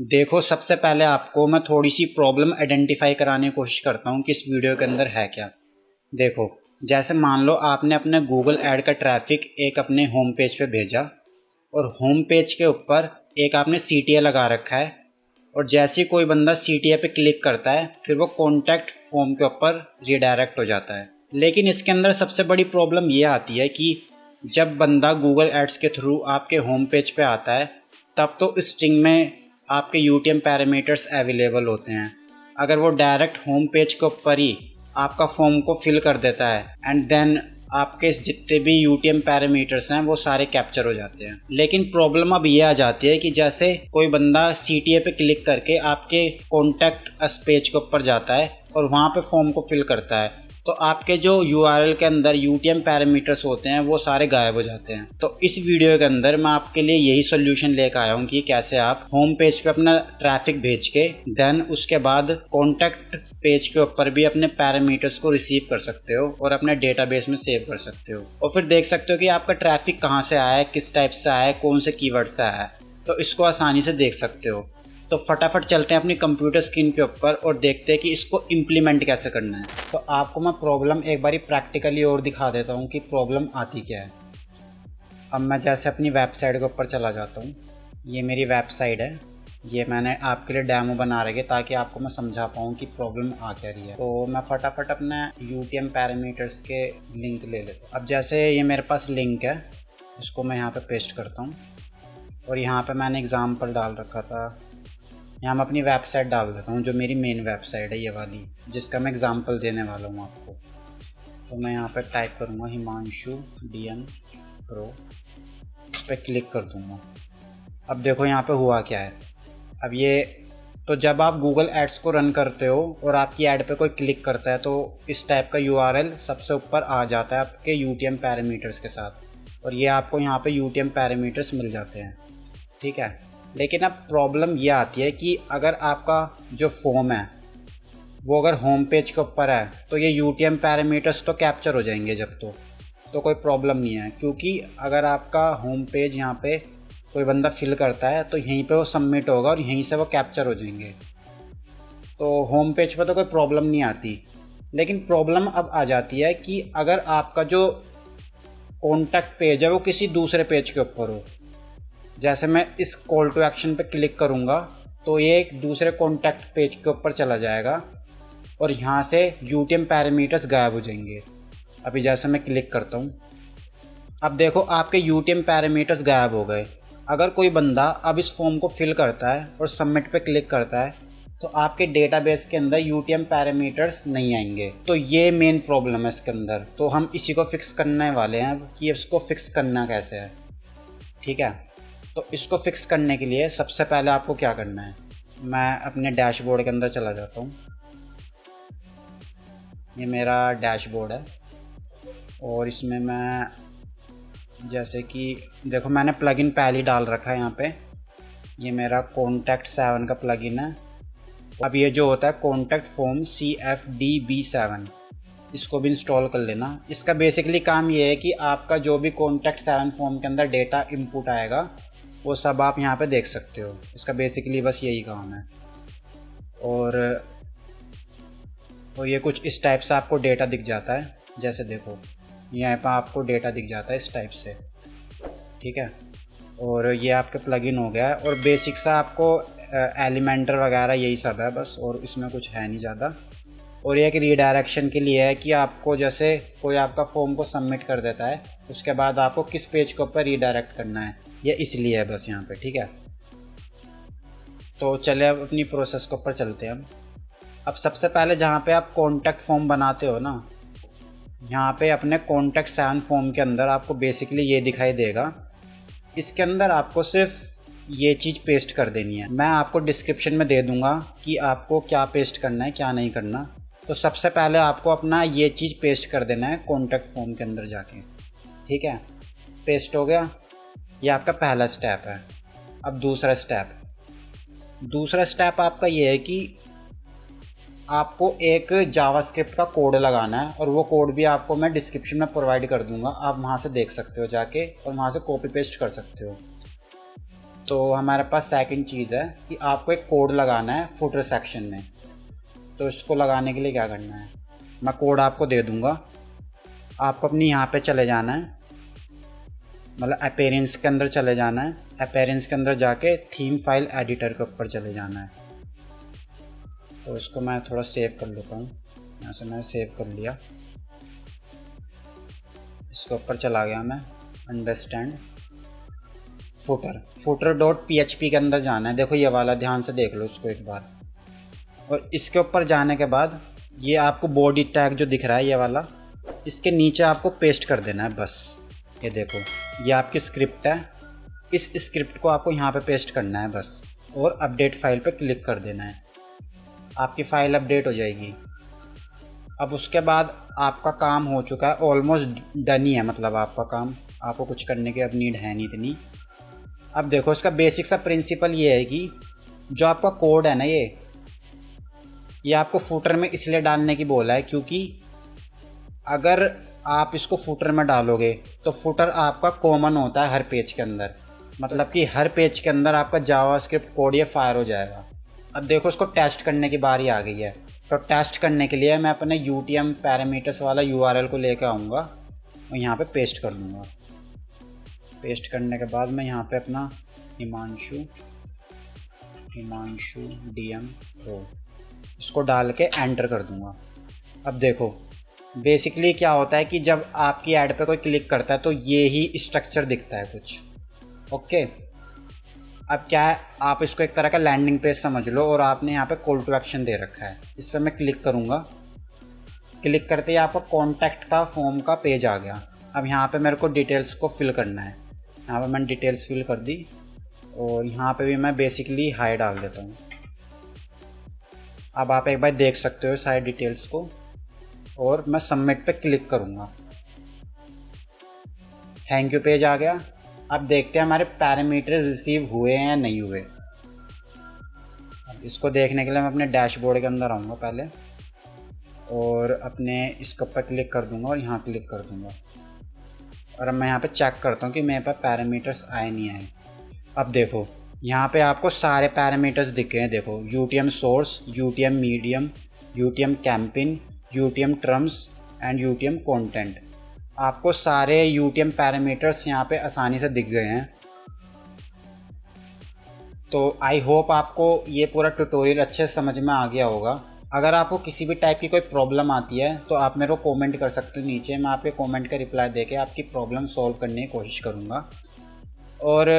देखो, सबसे पहले आपको मैं थोड़ी सी प्रॉब्लम आइडेंटिफाई कराने की कोशिश करता हूँ कि इस वीडियो के अंदर है क्या। देखो, जैसे मान लो आपने अपने गूगल ऐड का ट्रैफिक एक अपने होम पेज पे भेजा और होम पेज के ऊपर एक आपने CTA लगा रखा है, और जैसे ही कोई बंदा CTA पे क्लिक करता है फिर वो कॉन्टैक्ट फॉर्म के ऊपर रीडायरेक्ट हो जाता है। लेकिन इसके अंदर सबसे बड़ी प्रॉब्लम ये आती है कि जब बंदा गूगल एड्स के थ्रू आपके होम पेज पे आता है तब तो स्ट्रिंग में आपके UTM पैरामीटर्स अवेलेबल होते हैं। अगर वो डायरेक्ट होम पेज के ऊपर ही आपका फॉर्म को फिल कर देता है एंड देन आपके जितने भी UTM पैरामीटर्स हैं वो सारे कैप्चर हो जाते हैं। लेकिन प्रॉब्लम अब ये आ जाती है कि जैसे कोई बंदा CTA पे क्लिक करके आपके कॉन्टैक्ट अस पेज के ऊपर जाता है और वहाँ पे फॉर्म को फिल करता है तो आपके जो URL के अंदर UTM पैरामीटर्स होते हैं वो सारे गायब हो जाते हैं। तो इस वीडियो के अंदर मैं आपके लिए यही सोल्यूशन लेकर आया हूँ कि कैसे आप होम पेज पे अपना ट्रैफिक भेज के देन उसके बाद कॉन्टैक्ट पेज के ऊपर भी अपने पैरामीटर्स को रिसीव कर सकते हो और अपने डेटाबेस में सेव कर सकते हो, और फिर देख सकते हो कि आपका ट्रैफिक कहाँ से आया है, किस टाइप से आया है, कौन से कीवर्ड से आया है। तो इसको आसानी से देख सकते हो। तो फटाफट चलते हैं अपनी कंप्यूटर स्क्रीन के ऊपर और देखते हैं कि इसको इम्प्लीमेंट कैसे करना है। तो आपको मैं प्रॉब्लम एक बारी प्रैक्टिकली और दिखा देता हूँ कि प्रॉब्लम आती क्या है। अब मैं जैसे अपनी वेबसाइट के ऊपर चला जाता हूँ, ये मेरी वेबसाइट है, ये मैंने आपके लिए डेमो बना रखी है ताकि आपको मैं समझा पाऊँ कि प्रॉब्लम आ क्या रही है। तो मैं फटाफट अपने UTM पैरामीटर्स के लिंक ले लेता हूँ। अब जैसे ये मेरे पास लिंक है, इसको मैं यहाँ पर पेस्ट करता हूँ और यहाँ पर मैंने एग्ज़ाम्पल डाल रखा था। यहाँ मैं अपनी वेबसाइट डाल देता हूँ जो मेरी मेन वेबसाइट है, ये वाली जिसका मैं एग्ज़ाम्पल देने वाला हूँ आपको। तो मैं यहाँ पर टाइप करूँगा हिमांशु DN Pro, इस पर क्लिक कर दूँगा। अब देखो यहाँ पे हुआ क्या है। अब ये तो जब आप गूगल एड्स को रन करते हो और आपकी ऐड पे कोई क्लिक करता है तो इस टाइप का URL सबसे ऊपर आ जाता है आपके UTM पैरामीटर्स के साथ, और ये आपको यहाँ पे UTM पैरामीटर्स मिल जाते हैं, ठीक है। लेकिन अब प्रॉब्लम ये आती है कि अगर आपका जो फॉर्म है वो अगर होम पेज के ऊपर है तो ये UTM पैरामीटर्स तो कैप्चर हो जाएंगे जब तो कोई प्रॉब्लम नहीं है, क्योंकि अगर आपका होम पेज यहाँ पे कोई बंदा फिल करता है तो यहीं पे वो सबमिट होगा और यहीं से वो कैप्चर हो जाएंगे। तो होम पेज पे तो कोई प्रॉब्लम नहीं आती। लेकिन प्रॉब्लम अब आ जाती है कि अगर आपका जो कॉन्टैक्ट पेज है वो किसी दूसरे पेज के ऊपर हो। जैसे मैं इस कॉल टू एक्शन पे क्लिक करूँगा तो ये एक दूसरे कॉन्टैक्ट पेज के ऊपर चला जाएगा और यहाँ से UTM पैरामीटर्स गायब हो जाएंगे। अभी जैसे मैं क्लिक करता हूँ, अब देखो आपके UTM पैरामीटर्स गायब हो गए। अगर कोई बंदा अब इस फॉर्म को फिल करता है और सबमिट पे क्लिक करता है तो आपके डेटाबेस के अंदर UTM पैरामीटर्स नहीं आएंगे। तो ये मेन प्रॉब्लम है इसके अंदर। तो हम इसी को फिक्स करने वाले हैं कि इसको फिक्स करना कैसे है, ठीक है। तो इसको फिक्स करने के लिए सबसे पहले आपको क्या करना है, मैं अपने डैशबोर्ड के अंदर चला जाता हूँ। ये मेरा डैशबोर्ड है और इसमें मैं जैसे कि देखो मैंने प्लगइन पहले ही डाल रखा है यहाँ पे। ये मेरा कॉन्टैक्ट 7 का प्लगइन है। अब ये जो होता है कॉन्टैक्ट फॉर्म CFDB7, इसको भी इंस्टॉल कर लेना। इसका बेसिकली काम ये है कि आपका जो भी कॉन्टैक्ट 7 फॉर्म के अंदर डेटा इनपुट आएगा वो सब आप यहाँ पे देख सकते हो। इसका बेसिकली बस यही काम है। और ये कुछ इस टाइप से आपको डेटा दिख जाता है। जैसे देखो यहाँ पर आपको डेटा दिख जाता है इस टाइप से, ठीक है। और ये आपके प्लगइन हो गया है और बेसिक सा आपको एलिमेंटर वगैरह यही सब है बस, और इसमें कुछ है नहीं ज़्यादा। और ये एक रीडायरेक्शन के लिए है कि आपको जैसे कोई आपका फॉर्म को सबमिट कर देता है उसके बाद आपको किस पेज के ऊपर रीडायरेक्ट करना है, ये इसलिए है बस यहाँ पे, ठीक है। तो चले अब अपनी प्रोसेस के ऊपर चलते हैं हम। अब सबसे पहले जहाँ पे आप कॉन्टैक्ट फॉर्म बनाते हो ना, यहाँ पे अपने कॉन्टैक्ट 7 फॉर्म के अंदर आपको बेसिकली ये दिखाई देगा। इसके अंदर आपको सिर्फ ये चीज़ पेस्ट कर देनी है। मैं आपको डिस्क्रिप्शन में दे दूँगा कि आपको क्या पेस्ट करना है क्या नहीं करना। तो सबसे पहले आपको अपना ये चीज़ पेस्ट कर देना है कॉन्टैक्ट फॉर्म के अंदर जाके, ठीक है। पेस्ट हो गया, ये आपका पहला स्टेप है। अब दूसरा स्टेप आपका ये है कि आपको एक जावास्क्रिप्ट का कोड लगाना है, और वो कोड भी आपको मैं डिस्क्रिप्शन में प्रोवाइड कर दूंगा। आप वहाँ से देख सकते हो जाके और वहाँ से कॉपी पेस्ट कर सकते हो। तो हमारे पास सेकंड चीज़ है कि आपको एक कोड लगाना है फुटर सेक्शन में। तो इसको लगाने के लिए क्या करना है, मैं कोड आपको दे दूँगा। आपको अपनी यहाँ पे चले जाना है, मतलब अपीयरेंस के अंदर चले जाना है। अपीयरेंस के अंदर जाके थीम फाइल एडिटर के ऊपर चले जाना है। तो इसको मैं थोड़ा सेव कर लेता हूँ, यहाँ से मैंने सेव कर लिया। इसके ऊपर चला गया मैं, अंडरस्टैंड फुटर डॉट PHP के अंदर जाना है। देखो ये वाला, ध्यान से देख लो इसको एक बार। और इसके ऊपर जाने के बाद ये आपको बॉडी टैग जो दिख रहा है ये वाला, इसके नीचे आपको पेस्ट कर देना है बस। ये देखो ये आपकी स्क्रिप्ट है, इस स्क्रिप्ट को आपको यहाँ पे पेस्ट करना है बस, और अपडेट फाइल पे क्लिक कर देना है। आपकी फ़ाइल अपडेट हो जाएगी। अब उसके बाद आपका काम हो चुका है, ऑलमोस्ट डन ही है, मतलब आपका काम, आपको कुछ करने की अब नीड है नहीं इतनी। अब देखो इसका बेसिक सा प्रिंसिपल ये है कि जो आपका कोड है ना, ये आपको फुटर में इसलिए डालने की बोला है क्योंकि अगर आप इसको फुटर में डालोगे तो फुटर आपका कॉमन होता है हर पेज के अंदर, मतलब कि हर पेज के अंदर आपका जावास्क्रिप्ट कोड ये फायर हो जाएगा। अब देखो इसको टेस्ट करने की बारी आ गई है। तो टेस्ट करने के लिए मैं अपने UTM पैरामीटर्स वाला URL को लेकर आऊँगा और यहाँ पे पेस्ट कर दूँगा। पेस्ट करने के बाद मैं यहाँ पे अपना हिमांशु DM Pro इसको डाल के एंटर कर दूँगा। अब देखो बेसिकली क्या होता है कि जब आपकी ऐड पे कोई क्लिक करता है तो ये ही स्ट्रक्चर दिखता है कुछ। ओके, अब क्या है, आप इसको एक तरह का लैंडिंग पेज समझ लो और आपने यहाँ पे कॉल टू एक्शन दे रखा है। इस पर मैं क्लिक करूँगा, क्लिक करते ही आपका कॉन्टैक्ट का फॉर्म का पेज आ गया। अब यहाँ पे मेरे को डिटेल्स को फिल करना है। यहाँ पे मैंने डिटेल्स फिल कर दी और यहाँ पे भी मैं बेसिकली हाई डाल देता हूँ। अब आप एक बार देख सकते हो सारी डिटेल्स को, और मैं सबमिट पे क्लिक करूँगा। थैंक यू पेज आ गया। अब देखते हैं हमारे पैरामीटर रिसीव हुए हैं या नहीं हुए। अब इसको देखने के लिए मैं अपने डैशबोर्ड के अंदर आऊँगा पहले, और अपने इसके ऊपर क्लिक कर दूँगा और यहाँ क्लिक कर दूँगा। और अब मैं यहाँ पे चेक करता हूँ कि मेरे पास पैरामीटर्स आए नहीं आए। अब देखो यहाँ पे आपको सारे पैरामीटर्स दिख गए हैं। देखो UTM source, UTM medium, UTM कैंपिन, UTM terms and UTM content, आपको सारे UTM पैरामीटर्स यहाँ पे आसानी से दिख गए हैं। तो आई होप आपको ये पूरा ट्यूटोरियल अच्छे से समझ में आ गया होगा। अगर आपको किसी भी टाइप की कोई प्रॉब्लम आती है तो आप मेरे को कमेंट कर सकते हो नीचे, मैं आपके कमेंट का रिप्लाई देके आपकी प्रॉब्लम सॉल्व करने की कोशिश करूँगा। और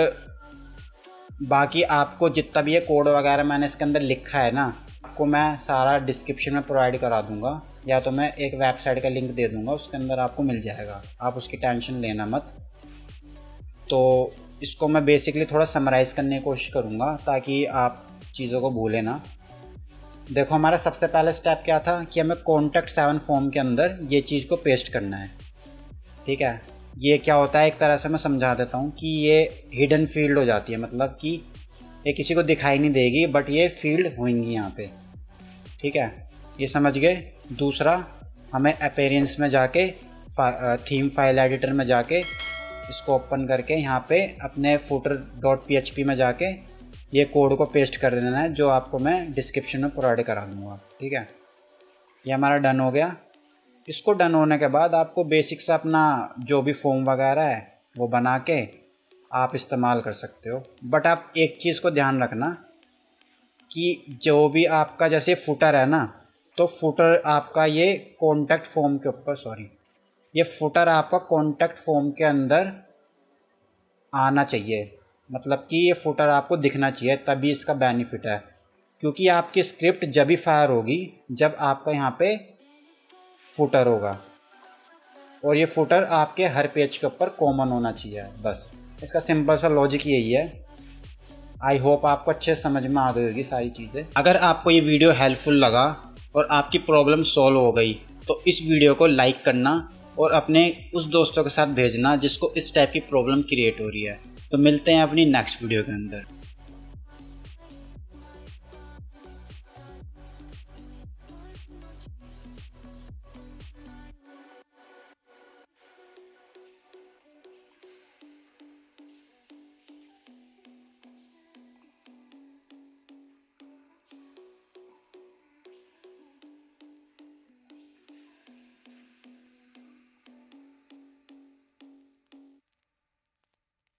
बाकी आपको जितना भी ये कोड वगैरह मैंने इसके अंदर लिखा है ना, आपको मैं सारा डिस्क्रिप्शन में प्रोवाइड करा दूंगा, या तो मैं एक वेबसाइट का लिंक दे दूंगा, उसके अंदर आपको मिल जाएगा, आप उसकी टेंशन लेना मत। तो इसको मैं बेसिकली थोड़ा समराइज़ करने की कोशिश करूंगा ताकि आप चीज़ों को भूलें ना। देखो हमारा सबसे पहला स्टेप क्या था कि हमें कॉन्टैक्ट 7 फॉर्म के अंदर ये चीज़ को पेस्ट करना है। ठीक है, ये क्या होता है एक तरह से मैं समझा देता हूँ कि ये हिडन फील्ड हो जाती है, मतलब कि ये किसी को दिखाई नहीं देगी बट ये फील्ड होंगी यहाँ पे। ठीक है, ये समझ गए। दूसरा, हमें अपीयरेंस में जाके थीम फाइल एडिटर में जाके इसको ओपन करके यहाँ पे अपने footer.php में जाके ये कोड को पेस्ट कर देना है, जो आपको मैं डिस्क्रिप्शन में प्रोवाइड करा दूँगा। ठीक है, ये हमारा डन हो गया। इसको डन होने के बाद आपको बेसिक सा अपना जो भी फॉर्म वगैरह है वो बना के आप इस्तेमाल कर सकते हो। बट आप एक चीज़ को ध्यान रखना कि जो भी आपका जैसे फुटर है ना, तो फुटर आपका ये कॉन्टैक्ट फॉर्म के ऊपर, ये फुटर आपका कॉन्टैक्ट फॉर्म के अंदर आना चाहिए, मतलब कि ये फुटर आपको दिखना चाहिए, तभी इसका बेनिफिट है। क्योंकि आपकी स्क्रिप्ट जब भी फायर होगी जब आपका यहाँ पे फुटर होगा, और ये फुटर आपके हर पेज के ऊपर कॉमन होना चाहिए। बस इसका सिंपल सा लॉजिक यही है। आई होप आपको अच्छे समझ में आ गई होगी सारी चीज़ें। अगर आपको ये वीडियो हेल्पफुल लगा और आपकी प्रॉब्लम सॉल्व हो गई तो इस वीडियो को लाइक करना और अपने उस दोस्तों के साथ भेजना जिसको इस टाइप की प्रॉब्लम क्रिएट हो रही है। तो मिलते हैं अपनी नेक्स्ट वीडियो के अंदर।